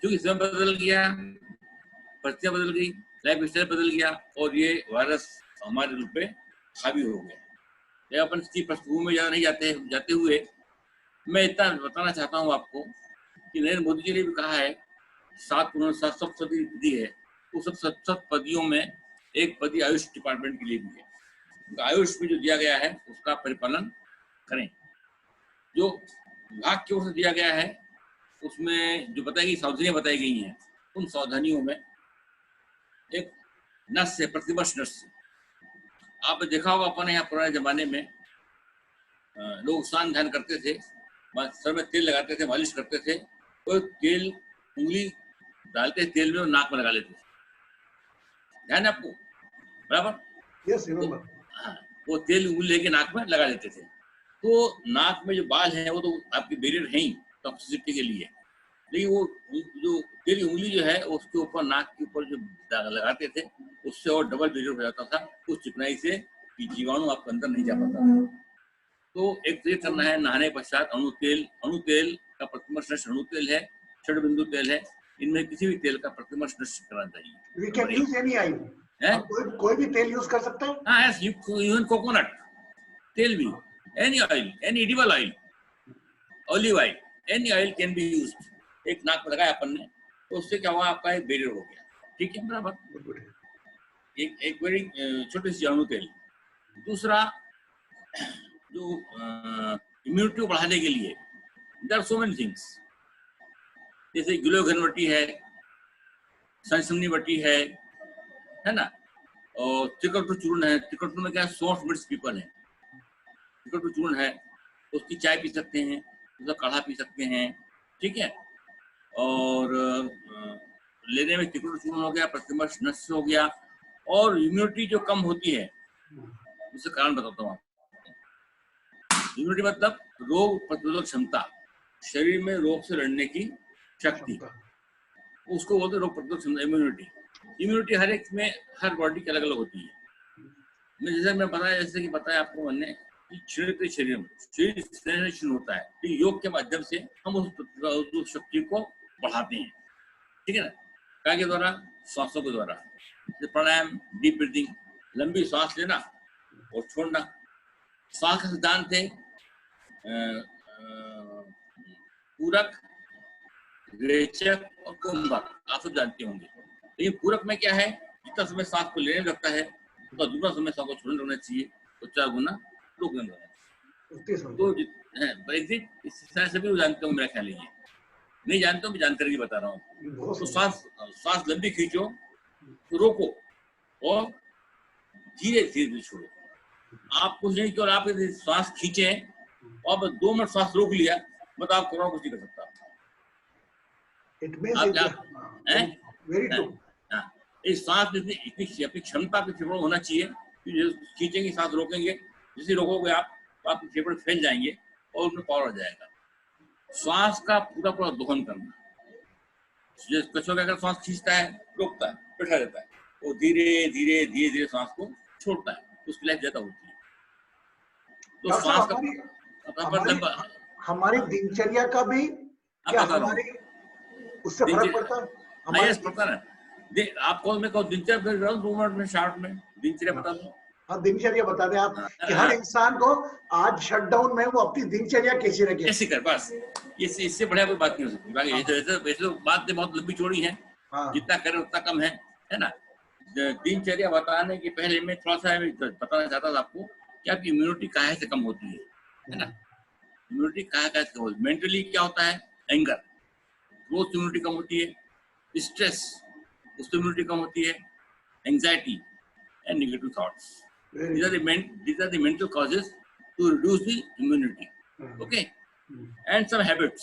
क्योंकि समय बदल गया, परिस्थितियां बदल गई, लाइफ स्टाइल बदल गया और ये वायरस हमारे रूप पे हावी हो गया। ये अपन इसकी पृष्ठभूमि में ज्यादा नहीं जाते हुए मैं इतना बताना चाहता हूँ आपको कि नरेंद्र मोदी जी ने भी कहा है 7 पदी विधि है, उस 7 पदियों में एक पदी आयुष डिपार्टमेंट के लिए भी है। तो आयुष में जो दिया गया है उसका परिपालन करें। जो विभाग की ओर से दिया गया है उसमें जो बताई गई सावधानियां बताई गई हैं, उन सावधानियों में एक नस है, प्रतिवर्ष नस। आपने देखा होगा अपने यहाँ पुराने जमाने में लोग स्नान ध्यान करते थे, सर में तेल लगाते थे, मालिश करते थे, तो तेल उंगली डालते तेल में और नाक में लगा लेते थे। ध्यान है आपको? बराबर? Yes, remember. हाँ, वो तेल उंगली लेके नाक में लगा लेते थे। तो नाक में जो बाल हैं वो तो आपकी बैरियर है ही टॉक्सिसिटी के लिए, लेकिन वो जो तेल उंगली जो है उसके ऊपर, नाक के ऊपर जो लगाते थे, उससे और डबल बैरियर हो जाता था उस चिकनाई से कि जीवाणु आपके अंदर नहीं जा पाता था। तो एक तो ये करना है, नहाने पश्चात अणु तेल का प्रतिवर्ष नष्ट अणु तेल है, षडबिंदु तेल है, इनमें किसी भी तेल का प्रतिवर्ष नष्ट करना चाहिए। We can use any oil. कोई भी तेल यूज कर सकते हैं? हाँ, यस, इवन कोकोनट तेल भी, any oil, any edible oil, olive oil, any oil can be used. एक नाक में लगाया अपन ने तो उससे क्या हुआ, आपका एक बैरियर हो गया। ठीक है, बराबर। एक बड़ी छोटी सी अणु तेल। दूसरा, जो इम्यूनिटी को बढ़ाने के लिए there are so many things, जैसे गिलोय घनवटी है, सनसनी वटी है ना, और त्रिकटु चूर्ण है। त्रिकटु में क्या है, सौंठ मिर्च पीपल है, त्रिकटु चूर्ण है, उसकी चाय पी सकते हैं, उसका काढ़ा पी सकते हैं। ठीक है, और लेने में त्रिकटु चूर्ण हो गया, प्रतिवर्ष नष्ट हो गया। और इम्यूनिटी जो कम होती है उसका कारण बताता हूँ। इम्यूनिटी मतलब रोग प्रतिरोधक क्षमता, शरीर में रोग से लड़ने की शक्ति, उसको बोलते रोग प्रतिरोधक क्षमता, इम्यूनिटी हर एक में, हर बॉडी की अलग अलग होती है। जैसे कि बताया आपको मैंने कि शरीर में शरीर होता है, तो योग के माध्यम से हम उस शक्ति को बढ़ाते हैं। ठीक है ना, क्या के द्वारा, श्वासों के द्वारा, प्राणायाम, डीप ब्रीथिंग, लंबी सांस लेना और छोड़ना। श्वास का सिद्धांत है पूरक, रेचक और कुंभक, आप सब जानते होंगे। लेकिन पूरक में क्या है, जितना समय सांस को लेने लगता है तो दूसरा समय सांस को छोड़ने लगना चाहिए, तो 4 गुना रोकने लगना चाहिए। तो इस तरह से भी जानते हो, मेरा ख्याल है, नहीं जानते हो, मैं जानकारी बता रहा हूँ। तो सांस लंबी खींचो, तो रोको और धीरे धीरे छोड़ो। आप कुछ नहीं कि आप सांस खींचे और 2 मिनट सांस रोक लिया, मतलब आप कोरोना कुछ नहीं कर सकता। इस सांस में इतनी अपनी क्षमता के फेफड़ों होना चाहिए कि खींचेंगे, सांस रोकेंगे, जैसे रोकोगे आप तो आपके फेफड़े फैल जाएंगे और उसमें पावर आ जाएगा। श्वास का पूरा पूरा दोहन करना। कछुआ अगर सांस खींचता है, रोकता है, बैठा रहता है, वो धीरे धीरे धीरे धीरे सांस को छोड़ता है, उसकी लाइफ ज्यादा होती है। तो सांस का हमारी दिनचर्या का भी क्या हमारे उससे फर्क पड़ता है? यस, पता है। आपको मैं कहूँ दिनचर्या 2 मिनट में, शॉर्ट में दिनचर्या बता दूं। हाँ, दिनचर्या बता दें आप कि हर इंसान को आज शटडाउन में वो अपनी दिनचर्या कैसे रखे, कैसे कर, बस इससे बढ़िया कोई बात नहीं हो सकती। बाकी वैसे बातें बहुत लंबी चौड़ी हैं, जितना करें उतना कम है ना। दिनचर्या बताने के पहले मैं थोड़ा सा बताना चाहता था आपको कि आपकी इम्यूनिटी काहे से कम होती है ना। इम्यूनिटी काहे से कम होती है? मेंटली क्या होता है, एंगर, ग्रोथ इम्यूनिटी कम होती है, स्ट्रेस उससे इम्यूनिटी कम होती है, anxiety and negative thoughts. These are the mental causes to reduce the immunity. Okay, and some habits.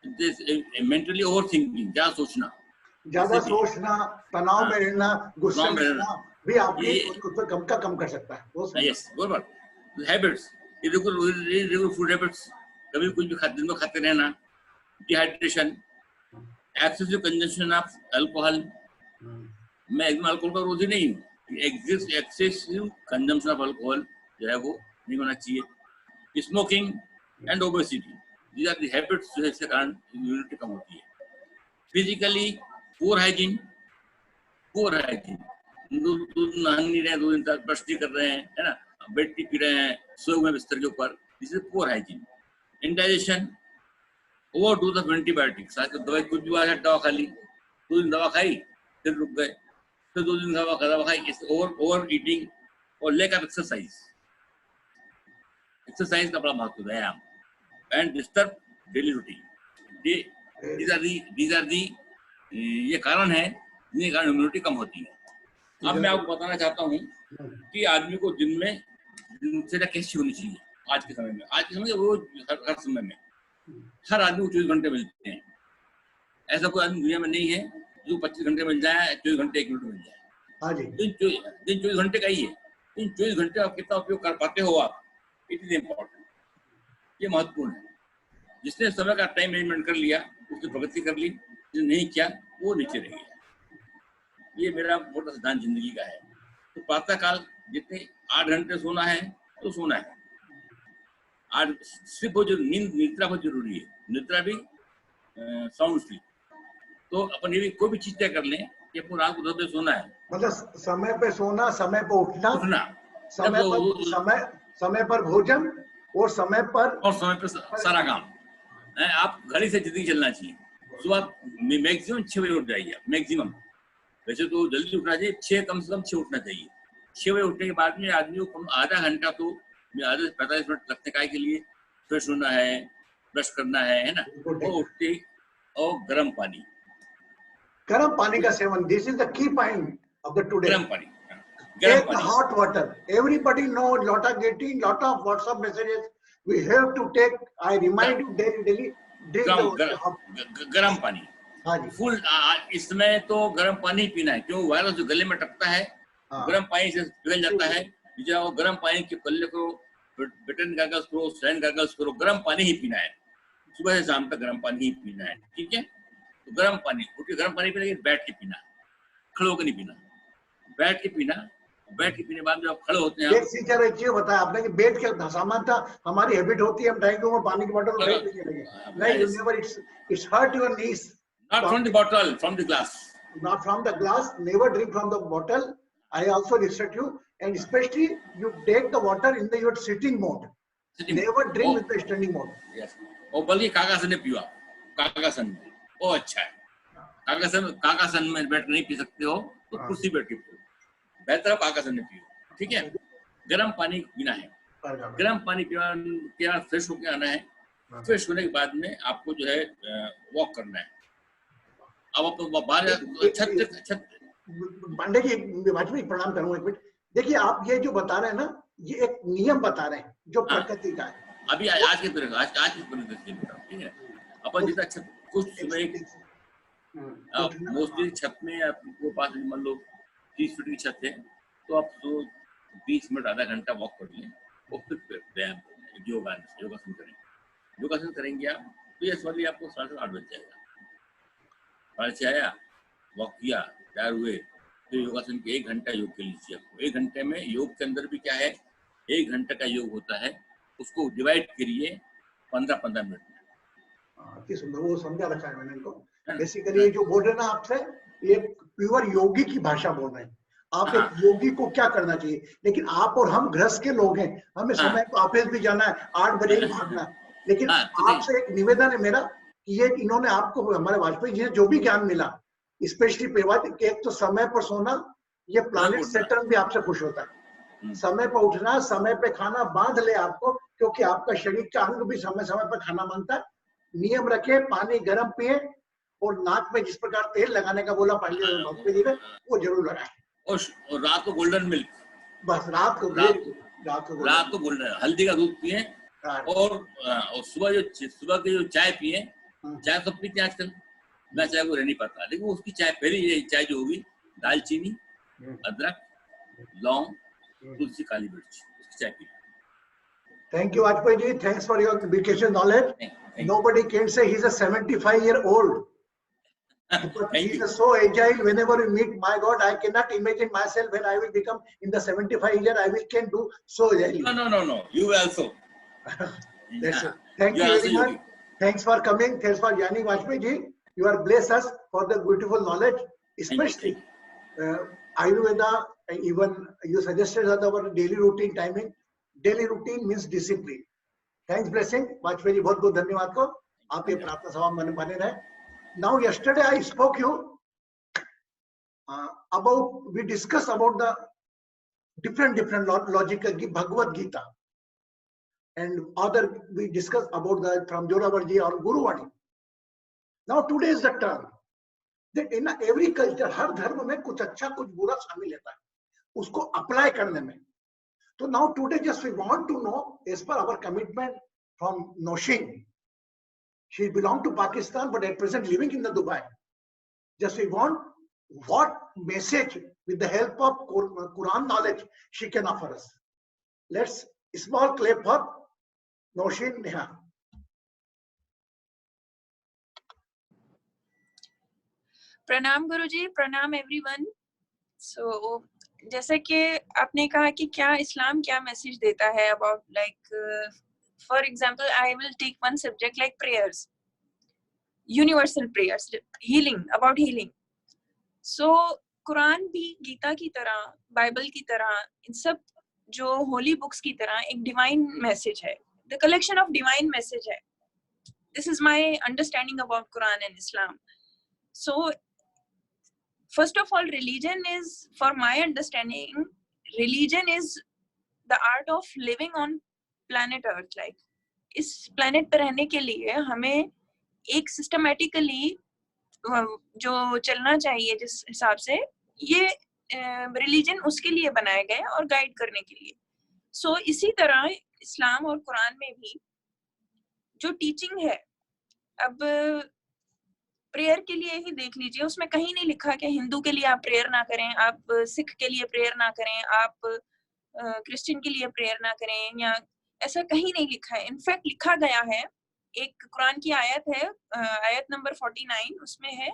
This mentally overthinking, ज्यादा सोचना, तनाव में रहना, गुस्से में रहना भी आपके उसको कम कर सकता है। Yes, बराबर। Habits, irregular food habits, कभी कुछ भी दिन में खाते रहना, dehydration, excessive consumption of alcohol, मैं एकदम अल्कोहल का रोधी नहीं हूँ, एक्सेसिव कंजम्पशन ऑफ अल्कोहल जो है वो नहीं होना चाहिए। Smoking and obesity, these are the habits जो है इसके कारण इम्यूनिटी कम होती है. फिजिकली poor hygiene, दूध नहा नहीं रहे, 2 दिन तक ब्रश नहीं कर रहे हैं, है ना, बेड टी पी रहे हैं, सोए हुए बिस्तर के ऊपर, this is poor hygiene. Indigestion, overdose of antibiotics, आज दवाई कुछ भी आया दवा खा ली, 2 दिन दवा खाई फिर रुक गए, फिर 2 दिन दवा खाई, ओवर ईटिंग और लैक ऑफ एक्सरसाइज. एक्सरसाइज का बड़ा महत्व है, व्यायाम and disturb daily routine. these are the ये कारण है जिनके कारण इम्यूनिटी कम होती है. अब मैं आपको बताना चाहता हूँ कि आदमी को दिन में दिनचर्या कैसी होनी चाहिए. आज के समय में, वो हर समय में हर आदमी को 24 घंटे मिलते हैं. ऐसा कोई आदमी दुनिया में नहीं है जो 25 घंटे मिल जाए, 24 घंटे 1 मिनट मिल जाए. हाँ जी. दिन 24 घंटे का ही है. इन 24 घंटे आप कितना उपयोग कर पाते हो आप, इट इज इम्पोर्टेंट. ये महत्वपूर्ण है. जिसने समय का टाइम मैनेजमेंट कर लिया उसने प्रगति कर ली, जिसने नहीं किया वो नीचे रह गया. ये मेरा मोटा सिद्धांत जिंदगी का है. तो प्रातः काल जितने 8 घंटे सोना है तो सोना है. आज सिर्फ वो जो निद्रा बहुत जरूरी है, निद्रा भी साउंड स्लीप. तो अपन ये भी कोई भी चीज तय कर लें कि आपको रात को 10 बजे सोना है, मतलब समय पे सोना, समय पे उठना, समय पर भोजन और समय पे सारा काम. आप घड़ी से जिंदगी चलना चाहिए. सुबह मैक्सिमम 6 बजे उठ जाइए. मैक्सिमम, वैसे तो जल्दी उठना चाहिए, 6 कम से कम 6 उठना चाहिए. 6 बजे उठने के बाद में आदमी को आधा घंटा तो आधे 45 मिनट लगते काय के लिए फ्रेश होना है, ब्रश करना है ना. वो उठते और गर्म पानी का seven. This is the key point of the today. गर्म पानी. Hot water. Everybody know, lot of WhatsApp messages. We have to take. I remind you daily. गर्म पानी. हाँ जी. फुल इसमें तो गर्म पानी पीना है, क्यों? वायरस जो गले में टकता है, गर्म पानी से पिघल जाता है. जाओ गर्म पानी के पल्ले को बेटन गागल्स करो, सैन गागल्स करो, गर्म पानी ही पीना है. सुबह से शाम तक गर्म पानी ही पीना है. ठीक है. तो गर्म पानी, उठ के गर्म पानी पीना, लेकिन बैठ के पीना, खड़े होकर नहीं पीना. बैठ के पीना. बैठ के पीने बाद जब आप खड़े होते हैं, एक चीज बताया आपने कि बैठ के सामान्यता हमारी हैबिट होती है, हम ड्राइंग रूम में पानी की बोतल बैठ पीने लगे. नहीं, it's hurt your knees. Not from the bottle, from the glass. Not from the glass. Never drink from the bottle. I also restrict you, and especially you take the water in your sitting mode. Never drink with the standing mode. Yes. और बल्कि कागासन में पियो. कागासन में वो अच्छा है. कागासन में बैठ नहीं पी सकते हो तो कुर्सी बैठ के पियो. बेहतर आप आकाशन में पियो. ठीक है. गर्म पानी पीना है. गर्म पानी पीना के बाद फ्रेश होकर आना है. फ्रेश होने के बाद में आपको जो है वॉक करना है. अब आप बाहर छत पांडे जी, वाजपेयी प्रणाम करूंगा एक मिनट. देखिए आप ये जो बता रहे हैं ना, ये एक नियम बता रहे हैं जो प्रकृति का है. अभी आज के परिस्थिति में, ठीक है, अपन जितना छत कुछ मोस्टली छत में आपको पास मान लो 30 फीट की छत है, तो आप तो 20 मिनट आधा घंटा वॉक कर लें और फिर व्यायाम योगासन करें. योगासन करेंगे आप तो ये समझिए आपको 8:30 बज जाएगा. 6:30 आया, वॉक किया, तैयार हुए, फिर योगासन के 1 घंटा योग के लीजिए. आपको 1 घंटे में योग के अंदर भी क्या है, 1 घंटे का योग होता है, उसको डिवाइड करिए 15-15 मिनट में. वो समझा रखा है मैंने इनको. बेसिकली जो बोल रहे ना आपसे, ये प्योर योगी की भाषा बोल रहे हैं. आप एक योगी को क्या करना चाहिए, लेकिन आप और हम गृहस्थ के लोग हैं, हमें समय को ऑफिस भी जाना है, 8 बजे ही भागना है. लेकिन आपसे एक निवेदन है मेरा कि ये इन्होंने आपको, हमारे वाजपेयी जी ने जो भी ज्ञान मिला, स्पेशली एक तो समय पर सोना, ये प्लैनेट सैटर्न भी आपसे खुश होता है. समय पर उठना, समय पे खाना बांध ले आपको, क्योंकि आपका शरीर का अंग भी समय समय पर खाना मांगता है. नियम रखे, पानी गर्म पिए और नाक में जिस प्रकार तेल लगाने का बोला पहले वाजपेयी जी ने, वो जरूर लगाए. और रात को गोल्डन मिल्क, बस रात को गोल्डन हल्दी का दूध पिए. और सुबह की जो चाय पिए, चाय सब पीते हैं आजकल, मैं चाय को रह नहीं पाता, लेकिन उसकी चाय, पहली चाय जो होगी, दालचीनी, अदरक, लौंग, तुलसी, काली मिर्च, उसकी चाय पिए. Thank you, Vajpayee ji. Thanks for your education knowledge. Nobody can say he's a 75-year-old. But he is so agile. Whenever we meet, my God, I cannot imagine myself when I will become in the 75 year. I will can do so agile. No. You also. Thank you very much. Thanks for coming. Thanks for Yanni Vajpayee ji. You are blessed us for the beautiful knowledge, especially Ayurveda. Even you suggested that our daily routine timing. Daily routine means discipline. Thanks, blessing. Vajpayee ji, बहुत बहुत धन्यवाद को. आप ये प्रार्थना सभा में बने रहे. Now, yesterday I spoke you about, we discussed about the different logical Bhagavad Gita, and other we discussed about the from Joravarji or Guru Vani. Now today is the turn that in every culture, हर धर्म में कुछ अच्छा कुछ बुरा शामिल रहता है, उसको अप्लाई करने में. So now today just we want to know, as per our commitment from Noshin, she belongs to Pakistan but at present living in the Dubai. Just we want what message with the help of Quran knowledge she can offer us. Let's small clap for Noshin Neha. प्रणाम गुरुजी, प्रणाम everyone. सो जैसे कि आपने कहा कि क्या इस्लाम क्या message देता है about like for example I will take one subject like prayers, universal prayers, healing, about healing. So Quran भी गीता की तरह, बाइबल की तरह, इन सब जो होली बुक्स की तरह एक डिवाइन मैसेज है, the collection of divine message है. This is my understanding about Quran and Islam. So first of all, religion is, for my understanding, religion is the art of living on planet earth. Like इस planet पर रहने के लिए हमें एक systematically जो चलना चाहिए जिस हिसाब से, ये religion उसके लिए बनाया गया है और guide करने के लिए. So इसी तरह इस्लाम और कुरान में भी जो teaching है, अब प्रेयर के लिए ही देख लीजिए, उसमें कहीं नहीं लिखा कि हिंदू के लिए आप प्रेयर ना करें, आप सिख के लिए प्रेयर ना करें, आप क्रिश्चियन के लिए प्रेयर ना करें, या ऐसा कहीं नहीं लिखा है. इनफैक्ट लिखा गया है, एक कुरान की आयत है, आयत नंबर 49, उसमें है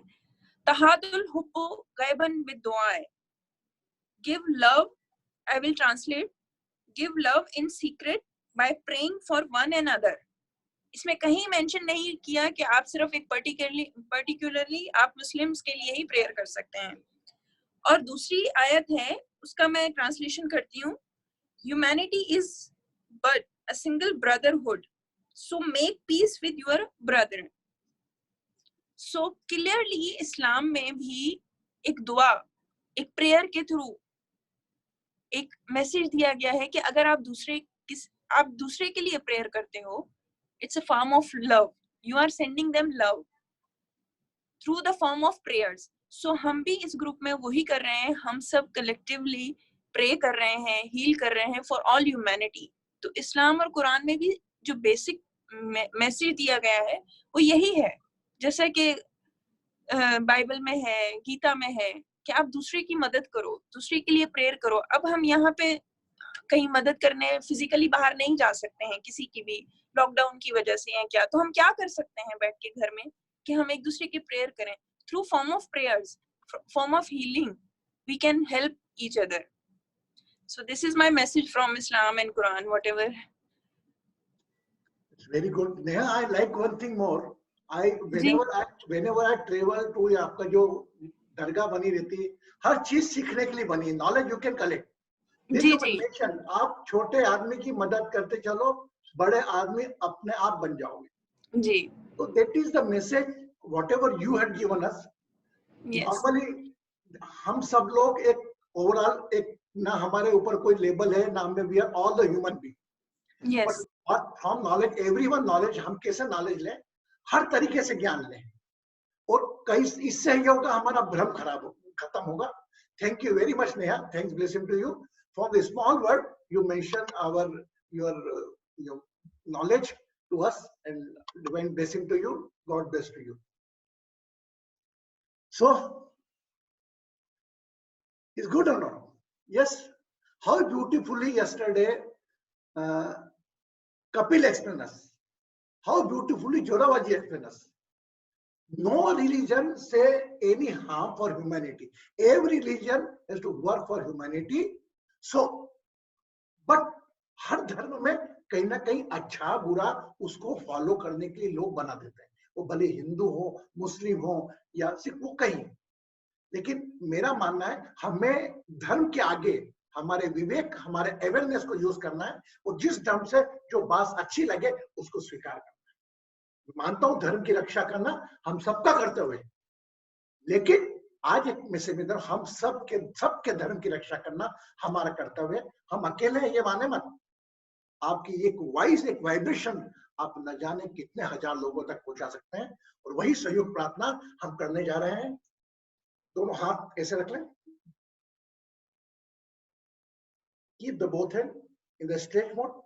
तहादुल हुब्बु गैबन बिद्दुआ, give love, I will translate, give love in secret by praying for one and other. इसमें कहीं मेंशन नहीं किया कि आप सिर्फ एक पर्टिकुलरली आप मुस्लिम्स के लिए ही प्रेयर कर सकते हैं. और दूसरी आयत है, उसका मैं ट्रांसलेशन करती हूँ, humanity is but a single brotherhood, so make peace with your brother. So clearly Islam में भी एक दुआ, एक प्रेयर के थ्रू एक मैसेज दिया गया है कि अगर आप दूसरे के लिए प्रेयर करते हो, it's a form of love, you are sending them love through the form of prayers. So हम भी इस ग्रुप में वही कर रहे हैं, हम सब collectively pray कर रहे हैं, heal कर रहे हैं for all humanity. तो इस्लाम और कुरान में भी जो बेसिक मैसेज दिया गया है वो यही है, जैसा कि बाइबल में है, गीता में है, कि आप दूसरे की मदद करो, दूसरे के लिए प्रेयर करो. अब हम यहाँ पे कहीं मदद करने फिजिकली बाहर नहीं जा सकते हैं किसी की भी, लॉकडाउन की वजह से, या क्या, तो हम क्या कर सकते हैं बैठ के घर में कि हम एक दूसरे की प्रेयर करें. Through form of prayers, form of healing, we can help each other. So this is my message from Islam and Quran, whatever. It's very good. Neha, I like one thing more. Whenever I travel to आपका जो दरगाह बनी रहती है, हर चीज सीखने के लिए बनी है. Knowledge you can collect. जी जी. आप छोटे आदमी की मदद करते चलो, बड़े आदमी अपने आप बन जाओगे जी. So that is the message whatever you had given us. Yes. Normally हम सब लोग एक ओवरऑल, एक ना हमारे ऊपर कोई लेबल है ना हमें, we are all the human being. Yes. But from knowledge, everyone knowledge, हम कैसे knowledge लें, हर तरीके से ज्ञान लें, और कई इससे ही होगा हमारा भ्रम खत्म होगा. Thank you very much Neha. Thanks, blessing to you for the small word you mentioned your knowledge to us, and divine blessing to you. God bless to you. So is good or not? Yes. How beautifully yesterday Kapil explained us. How beautifully Joravarji explained us. No religion say any harm for humanity. Every religion has to work for humanity. So, but हर धर्म में कहीं ना कहीं अच्छा बुरा उसको follow करने के लिए लोग बना देते हैं, वो भले हिंदू हो, मुस्लिम हो या सिख, वो कहीं। लेकिन मेरा मानना है हमें धर्म के आगे हमारे विवेक, हमारे अवेयरनेस को यूज करना है, और जिस ढंग से जो बात अच्छी लगे उसको स्वीकार करना है। मानता हूं धर्म की रक्षा करना हम सबका कर्तव्य है, लेकिन आज एक मैसेज में हम सबके धर्म की रक्षा करना हमारा कर्तव्य है। हम अकेले हैं ये माने मत, आपकी एक वॉइस, एक वाइब्रेशन आप न जाने कितने हजार लोगों तक पहुंचा सकते हैं, और वही सहयोग प्रार्थना हम करने जा रहे हैं। दोनों हाथ ऐसे रख लें, keep the both hand in the straight mode,